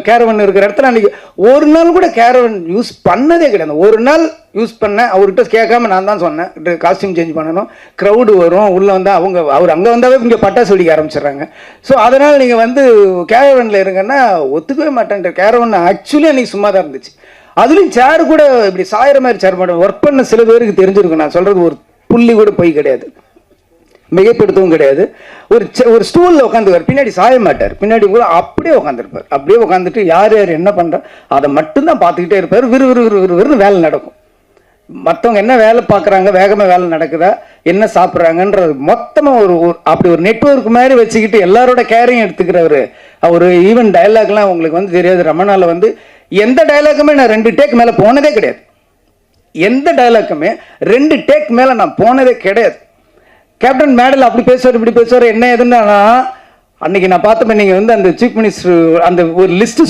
Caravan இருக்கிற இடத்துல அன்றைக்கி ஒரு நாள் கூட கேரவன் யூஸ் பண்ணதே கிடையாது. ஒரு நாள் யூஸ் பண்ணேன், அவர்கிட்ட கேட்காம நான் தான் சொன்னேன் காஸ்டியூம் சேஞ்ச் பண்ணணும், க்ரௌடு வரும், உள்ளே வந்தால் அவர் அங்கே வந்தாவே இங்கே பட்டாசு வெடிக்க ஆரம்பிச்சிடுறாங்க. ஸோ அதனால் நீங்கள் வந்து கேரவனில் இருங்கன்னா ஒத்துக்கவே மாட்டேன்ற. கேரவன் ஆக்சுவலி அன்றைக்கி சும்மா தான் இருந்துச்சு. அதுலேயும் சேர் கூட இப்படி சாயிற மாதிரி சேர் மாட்டேன். ஒர்க் பண்ண சில பேருக்கு தெரிஞ்சிருக்கும், நான் சொல்கிறது ஒரு புள்ளி கூட போய் கிடையாது, மிகைப்படுத்தவும் கிடையாது. ஒரு ஸ்டூலில் உட்காந்துருவார், பின்னாடி சாய மாட்டார், பின்னாடி கூட அப்படியே உட்காந்துருப்பார். அப்படியே உட்காந்துட்டு யார் யார் என்ன பண்ணுறா அதை மட்டும்தான் பார்த்துக்கிட்டே இருப்பார். விறுவிறுன்னு வேலை நடக்கும். மற்றவங்க என்ன வேலை பார்க்குறாங்க, வேகமாக வேலை நடக்குதா, என்ன சாப்பிட்றாங்கன்றது மொத்தமாக அப்படி ஒரு நெட்வொர்க் மாதிரி வச்சுக்கிட்டு எல்லாரோட கேரையும் எடுத்துக்கிறவர் அவர். ஈவன் டைலாக்லாம் உங்களுக்கு வந்து தெரியாது. ரமணாவில் வந்து எந்த டைலாக்குமே நான் 2 டேக் மேலே போனதே கிடையாது. எந்த டைலாக்குமே 2 டேக் மேலே நான் போனதே கிடையாது. கேப்டன் மேடல் அப்படி பேசுவார், இப்படி பேசுவார், என்ன எதுன்னா அன்னைக்கு நான் பார்த்தப்ப நீங்கள் வந்து அந்த சீஃப் மினிஸ்டர் அந்த ஒரு லிஸ்ட்டு